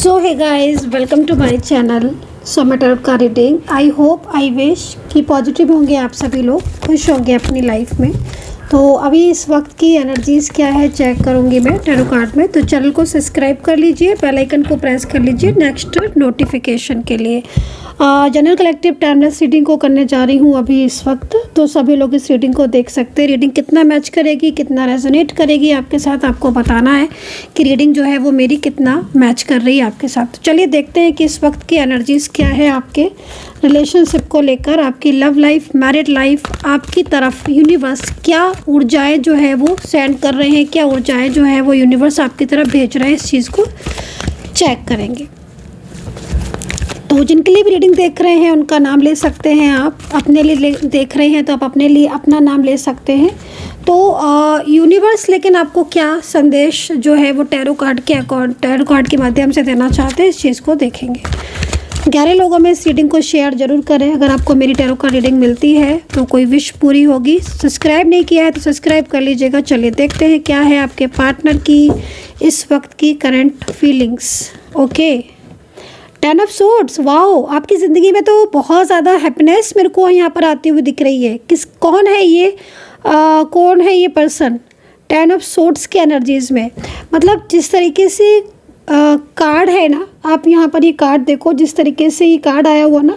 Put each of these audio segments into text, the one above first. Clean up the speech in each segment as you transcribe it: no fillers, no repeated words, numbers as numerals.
So hi guys, welcome to my channel Soma tarot का reading. I hope I wish कि positive होंगे आप सभी लोग, खुश होंगे अपनी लाइफ में। तो अभी इस वक्त की एनर्जीज़ क्या है चेक करूंगी मैं टैरो कार्ड में। तो चैनल को सब्सक्राइब कर लीजिए, बेल आइकन को प्रेस कर लीजिए नेक्स्ट नोटिफिकेशन के लिए। जनरल कलेक्टिव टाइमलेस रीडिंग को करने जा रही हूँ अभी इस वक्त। तो सभी लोग इस रीडिंग को देख सकते हैं। रीडिंग कितना मैच करेगी, कितना रेजोनेट करेगी आपके साथ, आपको बताना है कि रीडिंग जो है वो मेरी कितना मैच कर रही है आपके साथ। तो चलिए देखते हैं कि इस वक्त की एनर्जीज़ क्या है आपके रिलेशनशिप को लेकर, आपकी लव लाइफ, मैरिड लाइफ, आपकी तरफ यूनिवर्स क्या ऊर्जाएँ जो है वो सेंड कर रहे हैं, क्या ऊर्जाएँ जो है वो यूनिवर्स आपकी तरफ भेज रहे हैं। इस चीज़ को चेक करेंगे। तो जिनके लिए भी रीडिंग देख रहे हैं उनका नाम ले सकते हैं आप, अपने लिए देख रहे हैं तो आप अपने लिए अपना नाम ले सकते हैं। तो यूनिवर्स लेकिन आपको क्या संदेश जो है वो टैरो कार्ड के माध्यम से देना चाहते हैं, इस चीज़ को देखेंगे। 11 लोगों में इस रीडिंग को शेयर जरूर करें। अगर आपको मेरी टैरो कार्ड रीडिंग मिलती है तो कोई विश पूरी होगी। सब्सक्राइब नहीं किया है तो सब्सक्राइब कर लीजिएगा। चलिए देखते हैं क्या है आपके पार्टनर की इस वक्त की current feelings. Okay, 10 of swords. Wow, आपकी ज़िंदगी में तो बहुत ज़्यादा हैप्पीनेस मेरे को यहाँ पर आती हुई दिख रही है। कौन है ये कौन है ये पर्सन 10 ऑफ सोर्ड्स की एनर्जीज़ में। मतलब जिस तरीके से कार्ड है ना, आप यहाँ पर ये कार्ड देखो, जिस तरीके से ये कार्ड आया हुआ ना,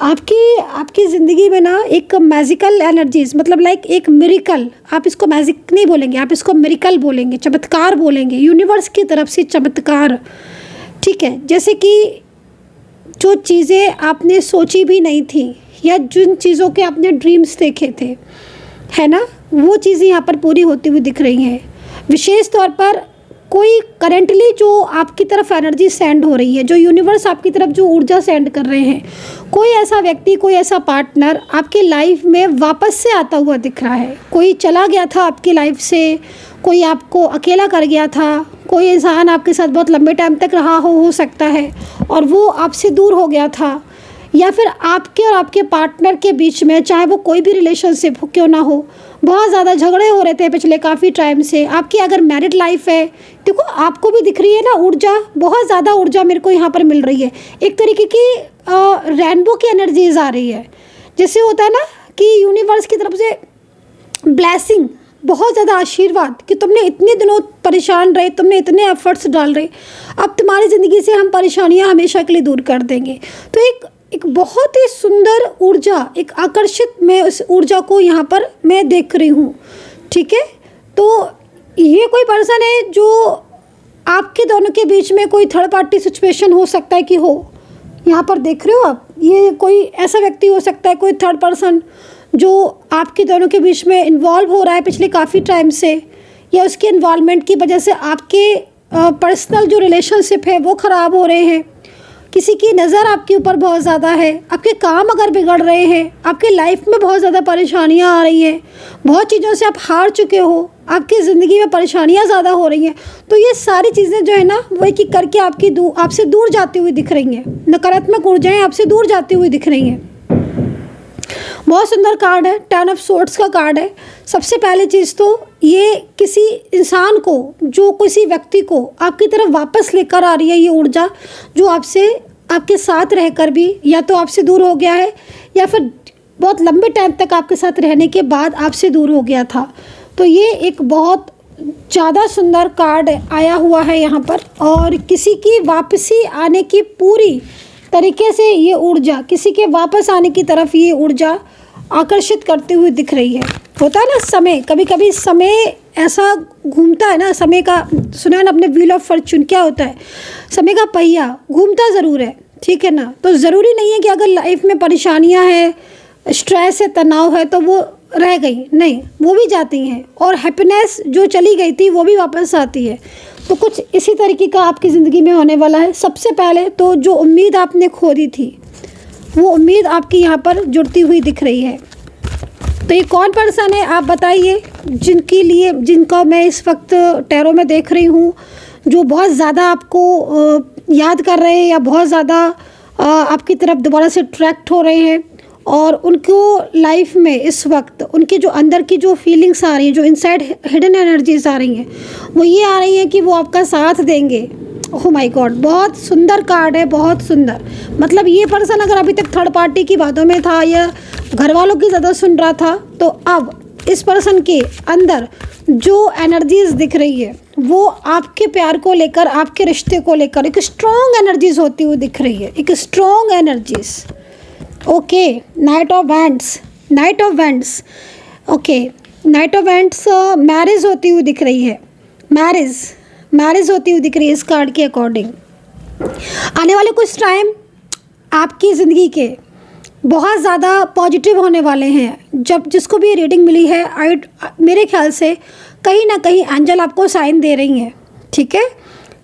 आपकी ज़िंदगी में ना एक मैजिकल एनर्जीज़, मतलब लाइक एक मिरेकल। आप इसको मैजिक नहीं बोलेंगे, आप इसको मिरेकल बोलेंगे, चमत्कार बोलेंगे, यूनिवर्स की तरफ से चमत्कार। ठीक है, जैसे कि जो चीज़ें आपने सोची भी नहीं थी या जिन चीज़ों के आपने ड्रीम्स देखे थे, है ना, वो चीज़ें यहाँ पर पूरी होती हुई दिख रही हैं। विशेष तौर पर कोई करेंटली जो आपकी तरफ एनर्जी सेंड हो रही है, जो यूनिवर्स आपकी तरफ जो ऊर्जा सेंड कर रहे हैं, कोई ऐसा व्यक्ति, कोई ऐसा पार्टनर आपकी लाइफ में वापस से आता हुआ दिख रहा है। कोई चला गया था आपकी लाइफ से, कोई आपको अकेला कर गया था, कोई इंसान आपके साथ बहुत लंबे टाइम तक रहा हो सकता है और वो आपसे दूर हो गया था, या फिर आपके और आपके पार्टनर के बीच में, चाहे वो कोई भी रिलेशनशिप क्यों ना हो, बहुत ज़्यादा झगड़े हो रहे थे पिछले काफ़ी टाइम से। आपकी अगर मैरिड लाइफ है, देखो आपको भी दिख रही है ना ऊर्जा, बहुत ज़्यादा ऊर्जा मेरे को यहाँ पर मिल रही है। एक तरीके की रेनबो की एनर्जीज आ रही है। जैसे होता है ना कि यूनिवर्स की तरफ से ब्लेसिंग, बहुत ज़्यादा आशीर्वाद कि तुमने इतने दिनों परेशान रहे, तुमने इतने एफर्ट्स डाल रहे, अब तुम्हारी ज़िंदगी से हम परेशानियां हमेशा के लिए दूर कर देंगे। तो एक बहुत ही सुंदर ऊर्जा, एक आकर्षित, मैं उस ऊर्जा को यहाँ पर मैं देख रही हूँ। ठीक है, तो ये कोई पर्सन है जो आपके दोनों के बीच में कोई थर्ड पार्टी सिचुएशन हो सकता है कि हो, यहाँ पर देख रहे हो आप। ये कोई ऐसा व्यक्ति हो सकता है, कोई थर्ड पर्सन जो आपके दोनों के बीच में इन्वॉल्व हो रहा है पिछले काफ़ी टाइम से, या उसके इन्वॉल्वमेंट की वजह से आपके पर्सनल जो रिलेशनशिप है वो ख़राब हो रहे हैं। किसी की नज़र आपके ऊपर बहुत ज़्यादा है, आपके काम अगर बिगड़ रहे हैं, आपके लाइफ में बहुत ज़्यादा परेशानियां आ रही हैं, बहुत चीज़ों से आप हार चुके हो, आपकी ज़िंदगी में परेशानियां ज़्यादा हो रही हैं, तो ये सारी चीज़ें जो है ना वो एक एक करके आपसे दूर जाती हुई दिख रही हैं। नकारात्मक ऊर्जाएँ आपसे दूर जाती हुई दिख रही हैं। बहुत सुंदर कार्ड है, 10 ऑफ सोर्ड्स का कार्ड है। सबसे पहली चीज़ तो ये किसी इंसान को, जो किसी व्यक्ति को आपकी तरफ वापस लेकर आ रही है ये ऊर्जा, जो आपके साथ रहकर भी या तो आपसे दूर हो गया है या फिर बहुत लंबे टाइम तक आपके साथ रहने के बाद आपसे दूर हो गया था। तो ये एक बहुत ज़्यादा सुंदर कार्ड आया हुआ है यहाँ पर, और किसी की वापसी आने की पूरी तरीके से ये ऊर्जा, किसी के वापस आने की तरफ ये ऊर्जा आकर्षित करती हुई दिख रही है। होता है ना समय, कभी कभी समय ऐसा घूमता है ना, समय का सुना है ना अपने व्हील ऑफ फॉर्चून, क्या होता है, समय का पहिया घूमता ज़रूर है। ठीक है ना, तो ज़रूरी नहीं है कि अगर लाइफ में परेशानियां हैं, स्ट्रेस है, तनाव है, तो वो रह गई, नहीं, वो भी जाती हैं, और हैप्पीनेस जो चली गई थी वो भी वापस आती है। तो कुछ इसी तरीके का आपकी ज़िंदगी में होने वाला है। सबसे पहले तो जो उम्मीद आपने खो दी थी, वो उम्मीद आपकी यहाँ पर जुड़ती हुई दिख रही है। तो ये कौन पर्सन है आप बताइए, जिनका मैं इस वक्त टैरो में देख रही हूँ, जो बहुत ज़्यादा आपको याद कर रहे हैं या बहुत ज़्यादा आपकी तरफ दोबारा से अट्रैक्ट हो रहे हैं, और उनको लाइफ में इस वक्त उनके जो अंदर की जो फीलिंग्स आ रही हैं, जो इनसाइड हिडन एनर्जीज आ रही हैं, वो ये आ रही हैं कि वो आपका साथ देंगे, ओह माय गॉड, बहुत सुंदर कार्ड है, बहुत सुंदर। मतलब ये पर्सन अगर अभी तक थर्ड पार्टी की बातों में था या घर वालों की ज़्यादा सुन रहा था, तो अब इस पर्सन के अंदर जो एनर्जीज दिख रही है वो आपके प्यार को लेकर, आपके रिश्ते को लेकर एक स्ट्रॉन्ग एनर्जीज होती हुई दिख रही है, एक strong energies. Okay, night of wands, night of wands, okay, night of wands marriage होती हुई दिख रही है, मैरिज होती हुई दिख रही है इस कार्ड के अकॉर्डिंग। आने वाले कुछ टाइम आपकी ज़िंदगी के बहुत ज़्यादा पॉजिटिव होने वाले हैं। जब जिसको भी रीडिंग मिली है, मेरे ख्याल से कहीं ना कहीं एंजल आपको साइन दे रही हैं, ठीक है।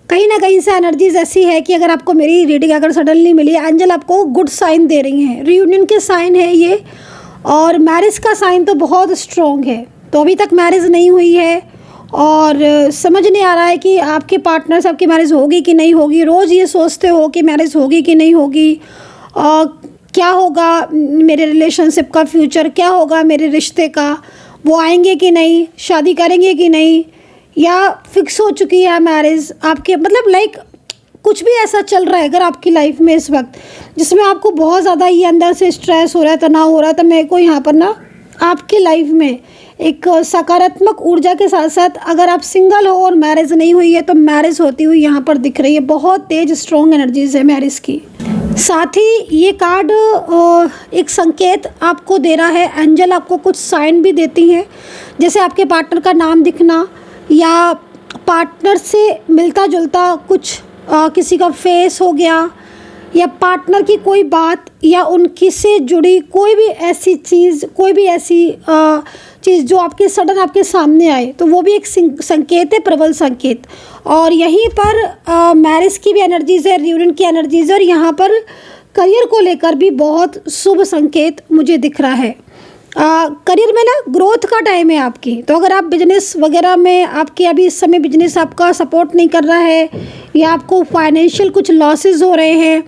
कहीं ना कहीं से एनर्जीज ऐसी है कि अगर आपको मेरी रीडिंग अगर सडनली मिली, एंजल आपको गुड साइन दे रही हैं। रियूनियन के साइन है ये, और मैरिज का साइन तो बहुत स्ट्रॉन्ग है। तो अभी तक मैरिज नहीं हुई है और समझ नहीं आ रहा है कि आपके पार्टनर से आपकी मैरिज होगी कि नहीं होगी। रोज़ ये सोचते हो कि मैरिज होगी कि नहीं होगी, क्या होगा मेरे रिलेशनशिप का फ्यूचर, क्या होगा मेरे रिश्ते का, वो आएंगे कि नहीं, शादी करेंगे कि नहीं, या फिक्स हो चुकी है मैरिज आपके। मतलब लाइक कुछ भी ऐसा चल रहा है अगर आपकी लाइफ में इस वक्त जिसमें आपको बहुत ज़्यादा ये अंदर से स्ट्रेस हो रहा है, तनाव हो रहा है, तो मेरे को यहाँ पर ना आपकी लाइफ में एक सकारात्मक ऊर्जा के साथ साथ अगर आप सिंगल हो और मैरिज नहीं हुई है तो मैरिज होती हुई यहाँ पर दिख रही है। बहुत तेज स्ट्रॉन्ग एनर्जीज है मैरिज की। साथ ही ये कार्ड एक संकेत आपको दे रहा है, एंजल आपको कुछ साइन भी देती हैं, जैसे आपके पार्टनर का नाम दिखना या पार्टनर से मिलता जुलता कुछ किसी का फेस हो गया, या पार्टनर की कोई बात या उनकी से जुड़ी कोई भी ऐसी चीज़, कोई भी ऐसी चीज़ जो आपके सडन आपके सामने आए, तो वो भी एक संकेत है, प्रबल संकेत। और यहीं पर मैरिज की भी एनर्जीज़ है, रियूनियन की एनर्जीज़ है, और यहाँ पर करियर को लेकर भी बहुत शुभ संकेत मुझे दिख रहा है। करियर में ना ग्रोथ का टाइम है आपकी। तो अगर आप बिजनेस वगैरह में, आपके अभी इस समय बिजनेस आपका सपोर्ट नहीं कर रहा है या आपको फाइनेंशियल कुछ लॉसेस हो रहे हैं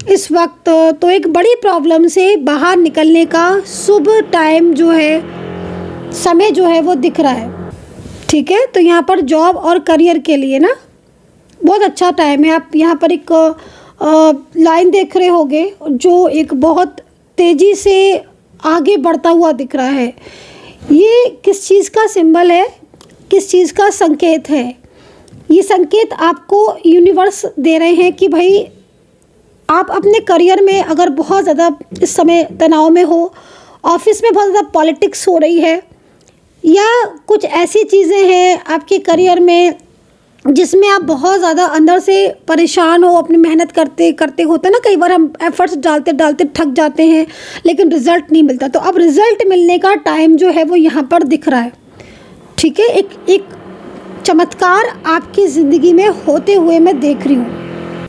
इस वक्त, तो एक बड़ी प्रॉब्लम से बाहर निकलने का शुभ टाइम जो है, समय जो है वो दिख रहा है, ठीक है। तो यहाँ पर जॉब और करियर के लिए ना बहुत अच्छा टाइम है। आप यहाँ पर एक लाइन देख रहे होंगे जो एक बहुत तेज़ी से आगे बढ़ता हुआ दिख रहा है। ये किस चीज़ का सिंबल है, किस चीज़ का संकेत है? ये संकेत आपको यूनिवर्स दे रहे हैं कि भाई आप अपने करियर में अगर बहुत ज़्यादा इस समय तनाव में हो, ऑफिस में बहुत ज़्यादा पॉलिटिक्स हो रही है, या कुछ ऐसी चीज़ें हैं आपके करियर में जिसमें आप बहुत ज़्यादा अंदर से परेशान हो, अपनी मेहनत करते करते, होता है ना कई बार हम एफर्ट्स डालते डालते थक जाते हैं लेकिन रिज़ल्ट नहीं मिलता, तो अब रिज़ल्ट मिलने का टाइम जो है वो यहाँ पर दिख रहा है, ठीक है। एक चमत्कार आपकी ज़िंदगी में होते हुए मैं देख रही हूँ,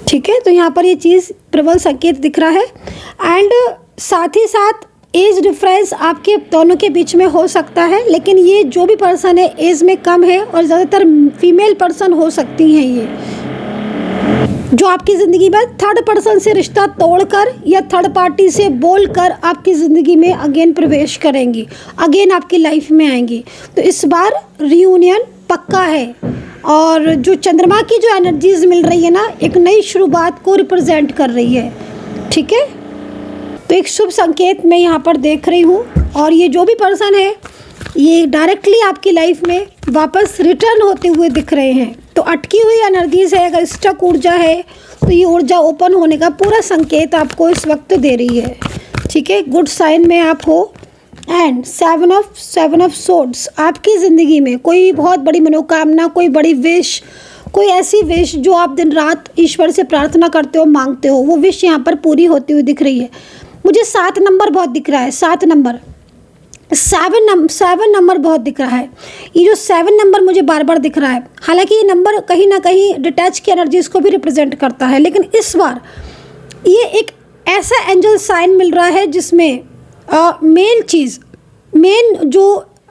ठीक है। तो यहाँ पर ये चीज़ प्रबल संकेत दिख रहा है। एंड साथ ही साथ एज डिफरेंस आपके दोनों के बीच में हो सकता है, लेकिन ये जो भी पर्सन है एज में कम है और ज़्यादातर फीमेल पर्सन हो सकती हैं ये, जो आपकी ज़िंदगी में थर्ड पर्सन से रिश्ता तोड़कर या थर्ड पार्टी से बोलकर आपकी ज़िंदगी में अगेन प्रवेश करेंगी, अगेन आपकी लाइफ में आएंगी। तो इस बार रियूनियन पक्का है। और जो चंद्रमा की जो एनर्जीज मिल रही है ना, एक नई शुरुआत को रिप्रेजेंट कर रही है, ठीक है। तो एक शुभ संकेत मैं यहाँ पर देख रही हूँ। और ये जो भी पर्सन है ये डायरेक्टली आपकी लाइफ में वापस रिटर्न होते हुए दिख रहे हैं। तो अटकी हुई एनर्जीज है, अगर स्टक ऊर्जा है तो ये ऊर्जा ओपन होने का पूरा संकेत आपको इस वक्त दे रही है, ठीक है। गुड साइन में आप हो। एंड सेवन ऑफ सोर्ड्स, आपकी ज़िंदगी में कोई बहुत बड़ी मनोकामना, कोई बड़ी विश, कोई ऐसी विश जो आप दिन रात ईश्वर से प्रार्थना करते हो, मांगते हो, वो विश यहाँ पर पूरी होती हुई दिख रही है। मुझे 7 नंबर बहुत दिख रहा है, 7 नंबर, 7 नंबर बहुत दिख रहा है। ये जो 7 नंबर मुझे बार बार दिख रहा है, हालांकि ये नंबर कहीं ना कहीं डिटैच की एनर्जीज को भी रिप्रेजेंट करता है, लेकिन इस बार ये एक ऐसा एंजल साइन मिल रहा है जिसमें मेन जो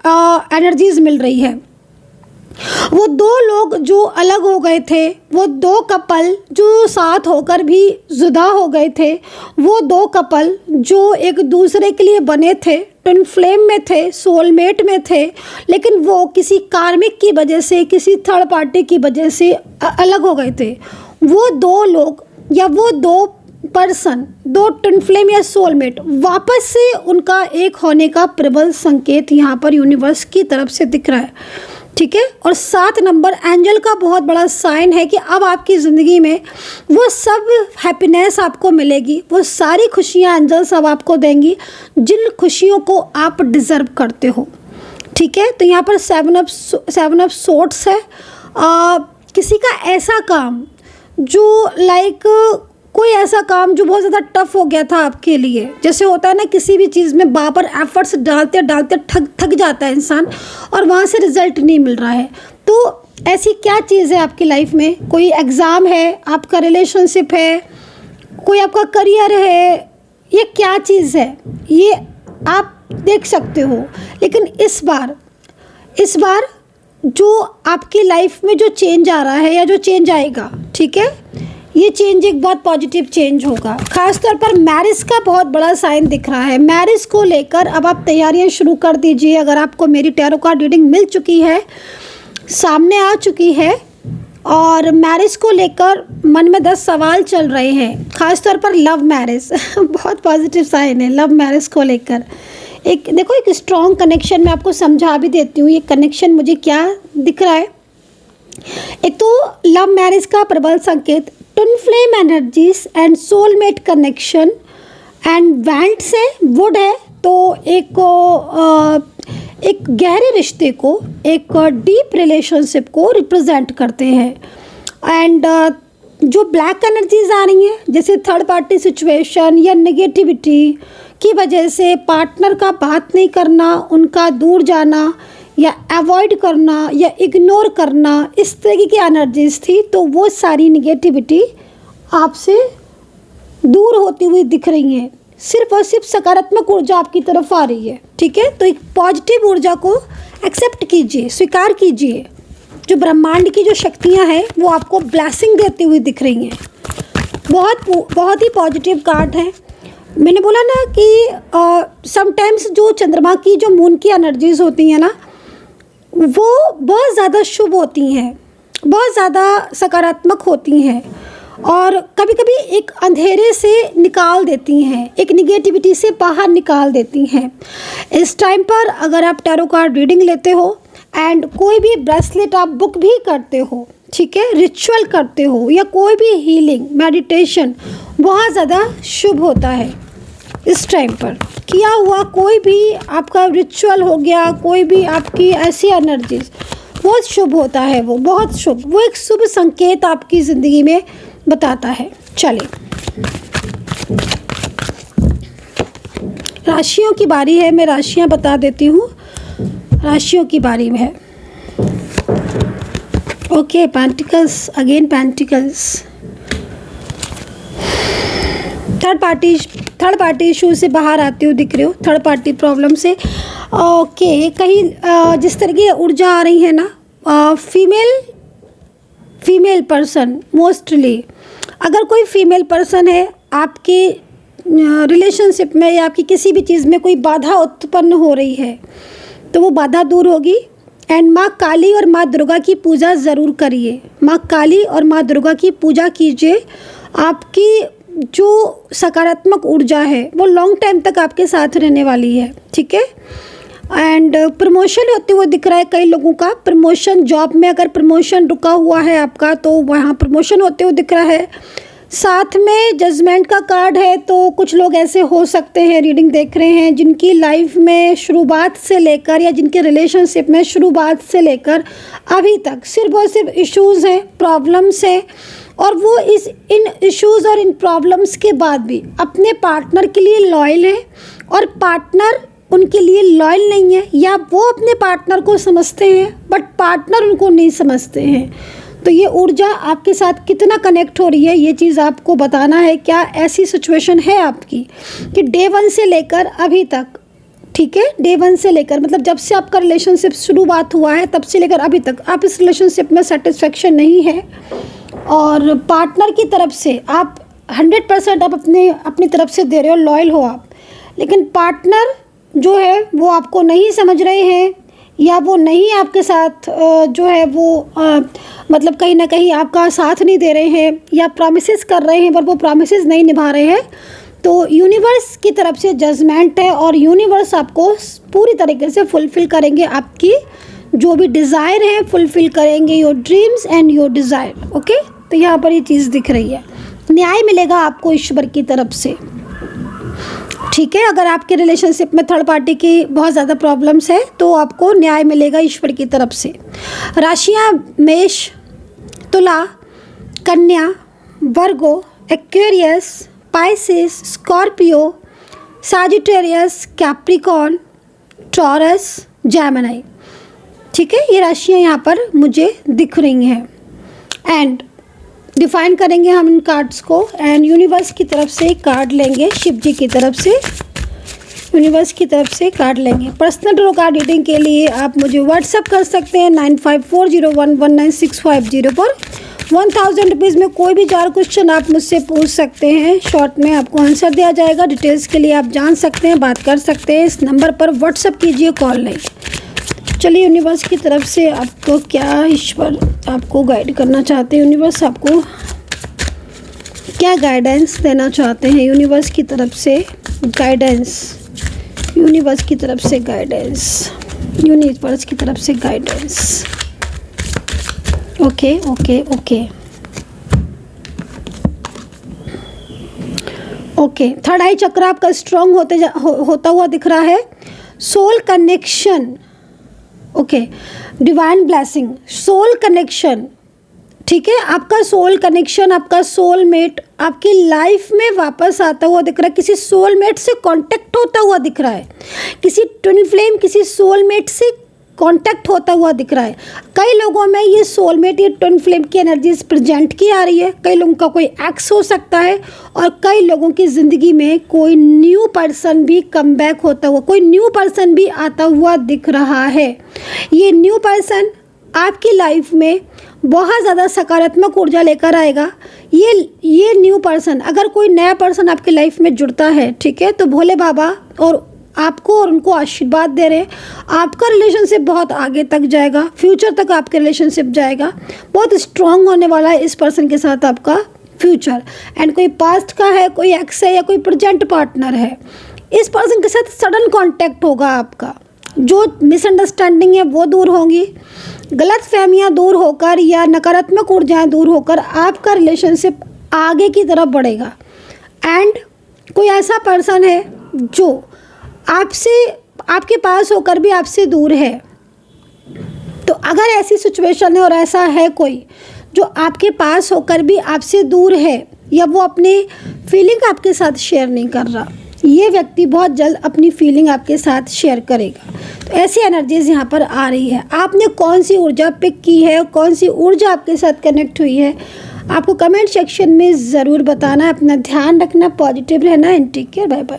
एनर्जीज मिल रही है वो दो लोग जो अलग हो गए थे, वो दो कपल जो साथ होकर भी जुदा हो गए थे, वो दो कपल जो एक दूसरे के लिए बने थे, ट्विन फ्लेम में थे, सोलमेट में थे, लेकिन वो किसी कार्मिक की वजह से, किसी थर्ड पार्टी की वजह से अलग हो गए थे। वो दो लोग या वो दो पर्सन, दो ट्विन फ्लेम या सोलमेट, वापस से उनका एक होने का प्रबल संकेत यहाँ पर यूनिवर्स की तरफ से दिख रहा है। ठीक है। और 7 नंबर एंजल का बहुत बड़ा साइन है कि अब आपकी ज़िंदगी में वो सब हैप्पीनेस आपको मिलेगी, वो सारी खुशियाँ एंजल सब आपको देंगी जिन खुशियों को आप डिज़र्व करते हो। ठीक है। तो यहाँ पर 7 ऑफ सोर्ड्स है। किसी का ऐसा काम जो कोई ऐसा काम जो बहुत ज़्यादा टफ हो गया था आपके लिए, जैसे होता है ना किसी भी चीज़ में बार बार एफर्ट्स डालते डालते थक जाता है इंसान और वहाँ से रिजल्ट नहीं मिल रहा है। तो ऐसी क्या चीज़ है आपकी लाइफ में? कोई एग्ज़ाम है, आपका रिलेशनशिप है, कोई आपका करियर है, ये क्या चीज़ है ये आप देख सकते हो। लेकिन इस बार जो आपकी लाइफ में जो चेंज आ रहा है या जो चेंज आएगा, ठीक है, ये चेंज एक बहुत पॉजिटिव चेंज होगा। खासतौर पर मैरिज का बहुत बड़ा साइन दिख रहा है। मैरिज को लेकर अब आप तैयारियां शुरू कर दीजिए। अगर आपको मेरी टैरो कार्ड रीडिंग मिल चुकी है, सामने आ चुकी है और मैरिज को लेकर मन में 10 सवाल चल रहे हैं, खासतौर पर लव मैरिज बहुत पॉजिटिव साइन है लव मैरिज को लेकर। एक स्ट्रॉन्ग कनेक्शन मैं आपको समझा भी देती हूँ, ये कनेक्शन मुझे क्या दिख रहा है। एक तो लव मैरिज का प्रबल संकेत, twin flame energies and soulmate connection and went से वुड है, तो एक गहरे रिश्ते को, एक डीप रिलेशनशिप को रिप्रेजेंट करते हैं। एंड जो ब्लैक एनर्जीज आ रही हैं, जैसे थर्ड पार्टी सिचुएशन या नेगेटिविटी की वजह से पार्टनर का बात नहीं करना, उनका दूर जाना या अवॉइड करना या इग्नोर करना, इस तरह की एनर्जीज थी, तो वो सारी निगेटिविटी आपसे दूर होती हुई दिख रही हैं। सिर्फ और सिर्फ सकारात्मक ऊर्जा आपकी तरफ आ रही है। ठीक है। तो एक पॉजिटिव ऊर्जा को एक्सेप्ट कीजिए, स्वीकार कीजिए। जो ब्रह्मांड की जो शक्तियां हैं वो आपको ब्लेसिंग देती हुई दिख रही हैं। बहुत ही पॉजिटिव कार्ड है। मैंने बोला ना कि समटाइम्स जो चंद्रमा की, जो मून की एनर्जीज होती हैं ना, वो बहुत ज़्यादा शुभ होती हैं, बहुत ज़्यादा सकारात्मक होती हैं और कभी कभी एक अंधेरे से निकाल देती हैं, एक निगेटिविटी से बाहर निकाल देती हैं। इस टाइम पर अगर आप टैरो कार्ड रीडिंग लेते हो एंड कोई भी ब्रेसलेट आप बुक भी करते हो, ठीक है, रिचुअल करते हो या कोई भी हीलिंग मेडिटेशन, बहुत ज़्यादा शुभ होता है। इस टाइम पर किया हुआ कोई भी आपका रिचुअल हो गया, कोई भी आपकी ऐसी एनर्जीज, बहुत शुभ होता है, वो बहुत शुभ, वो एक शुभ संकेत आपकी ज़िंदगी में बताता है। चलिए, राशियों की बारी है, मैं राशियां बता देती हूँ। राशियों की बारी में है। Okay, pentacles, again pentacles. Third party issue से बाहर आते हो दिख रहे हो, थर्ड पार्टी प्रॉब्लम से। ओके, कहीं जिस तरह की ऊर्जा आ रही है ना, फीमेल पर्सन मोस्टली, अगर कोई फीमेल पर्सन है आपके रिलेशनशिप में या आपकी किसी भी चीज़ में कोई बाधा उत्पन्न हो रही है तो वो बाधा दूर होगी। एंड माँ काली और माँ दुर्गा की पूजा ज़रूर करिए। माँ काली और माँ दुर्गा की पूजा कीजिए। आपकी जो सकारात्मक ऊर्जा है वो लॉन्ग टाइम तक आपके साथ रहने वाली है। ठीक है। एंड प्रमोशन होते हुए दिख रहा है कई लोगों का। प्रमोशन, जॉब में अगर प्रमोशन रुका हुआ है आपका तो वहाँ प्रमोशन होते हुए दिख रहा है। साथ में जजमेंट का कार्ड है, तो कुछ लोग ऐसे हो सकते हैं, रीडिंग देख रहे हैं, जिनकी लाइफ में शुरुआत से लेकर या जिनके रिलेशनशिप में शुरुआत से लेकर अभी तक सिर्फ और सिर्फ इश्यूज़ हैं, प्रॉब्लम्स हैं, और वो इन इश्यूज़ और इन प्रॉब्लम्स के बाद भी अपने पार्टनर के लिए लॉयल हैं और पार्टनर उनके लिए लॉयल नहीं है, या वो अपने पार्टनर को समझते हैं बट पार्टनर उनको नहीं समझते हैं। तो ये ऊर्जा आपके साथ कितना कनेक्ट हो रही है, ये चीज़ आपको बताना है। क्या ऐसी सिचुएशन है आपकी कि डे 1 से लेकर अभी तक ठीक है, डे 1 से लेकर, मतलब जब से आपका रिलेशनशिप शुरुआत हुआ है तब से लेकर अभी तक आप इस रिलेशनशिप में सेटिस्फेक्शन नहीं है और पार्टनर की तरफ से आप 100% आप अपनी तरफ से दे रहे हो, लॉयल हो आप, लेकिन पार्टनर जो है वो आपको नहीं समझ रहे हैं या वो नहीं आपके साथ जो है वो मतलब कहीं ना कहीं आपका साथ नहीं दे रहे हैं या प्रॉमिसेस कर रहे हैं पर वो प्रॉमिसेस नहीं निभा रहे हैं, तो यूनिवर्स की तरफ से जजमेंट है और यूनिवर्स आपको पूरी तरीके से फुलफ़िल करेंगे, आपकी जो भी डिज़ायर है फुलफ़िल करेंगे, your dreams and your desire. Okay, तो यहाँ पर ये चीज़ दिख रही है, न्याय मिलेगा आपको ईश्वर की तरफ से। ठीक है, अगर आपके रिलेशनशिप में थर्ड पार्टी की बहुत ज़्यादा प्रॉब्लम्स है तो आपको न्याय मिलेगा ईश्वर की तरफ से। राशियाँ मेष, तुला, कन्या, Virgo, Aquarius, Pisces, Scorpio, Sagittarius, Capricorn, Taurus, Gemini. ठीक है, ये राशियाँ यहाँ पर मुझे दिख रही हैं एंड डिफाइन करेंगे हम इन कार्ड्स को एंड यूनिवर्स की तरफ से कार्ड लेंगे, शिव जी की तरफ से यूनिवर्स की तरफ से कार्ड लेंगे। पर्सनल ड्रॉ कार्ड रीडिंग के लिए आप मुझे व्हाट्सअप कर सकते हैं 9540119650 पर। 1000 रुपीज़ में कोई भी 4 क्वेश्चन आप मुझसे पूछ सकते हैं, शॉर्ट में आपको आंसर दिया जाएगा। डिटेल्स के लिए आप जान सकते हैं, बात कर सकते हैं, इस नंबर पर व्हाट्सअप कीजिए, कॉल नहीं। चलिए, यूनिवर्स की तरफ से आपको क्या ईश्वर आपको गाइड करना चाहते हैं, यूनिवर्स आपको क्या गाइडेंस देना चाहते हैं, यूनिवर्स की तरफ से गाइडेंस, यूनिवर्स की तरफ से गाइडेंस, यूनिवर्स की तरफ से guidance. Okay okay okay okay, third eye chakra आपका स्ट्रॉन्ग होता हुआ दिख रहा है। Soul connection, okay, divine blessing, soul connection. ठीक है, आपका सोल कनेक्शन, आपका सोलमेट आपकी लाइफ में वापस आता हुआ दिख रहा है, किसी सोलमेट से कांटेक्ट होता हुआ दिख रहा है, किसी ट्विन फ्लेम, किसी सोलमेट से कांटेक्ट होता हुआ दिख रहा है। कई लोगों में ये सोलमेट, ये ट्विन फ्लेम की एनर्जीज प्रेजेंट की आ रही है, कई लोगों का कोई एक्स हो सकता है और कई लोगों की ज़िंदगी में कोई न्यू पर्सन भी कम बैक होता हुआ, कोई न्यू पर्सन भी आता हुआ दिख रहा है। ये न्यू पर्सन आपकी लाइफ में बहुत ज़्यादा सकारात्मक ऊर्जा लेकर आएगा। ये न्यू पर्सन, अगर कोई नया पर्सन आपकी लाइफ में जुड़ता है, ठीक है, तो भोले बाबा और आपको और उनको आशीर्वाद दे रहे हैं, आपका रिलेशनशिप बहुत आगे तक जाएगा, फ्यूचर तक आपके रिलेशनशिप जाएगा, बहुत स्ट्रांग होने वाला है इस पर्सन के साथ आपका फ्यूचर। एंड कोई पास्ट का है, कोई एक्स है या कोई प्रेजेंट पार्टनर है, इस पर्सन के साथ सडन कांटेक्ट होगा आपका, जो मिसअंडरस्टैंडिंग है वो दूर होंगी, गलत फहमियाँ दूर होकर या नकारात्मक ऊर्जाएँ दूर होकर आपका रिलेशनशिप आगे की तरफ बढ़ेगा। एंड कोई ऐसा पर्सन है जो आपसे, आपके पास होकर भी आपसे दूर है, तो अगर ऐसी सिचुएशन है और ऐसा है कोई जो आपके पास होकर भी आपसे दूर है या वो अपनी फीलिंग आपके साथ शेयर नहीं कर रहा, ये व्यक्ति बहुत जल्द अपनी फीलिंग आपके साथ शेयर करेगा। तो ऐसी एनर्जीज यहाँ पर आ रही है। आपने कौन सी ऊर्जा पिक की है, कौन सी ऊर्जा आपके साथ कनेक्ट हुई है, आपको कमेंट सेक्शन में ज़रूर बताना है। अपना ध्यान रखना, पॉजिटिव रहना and take care, bye bye.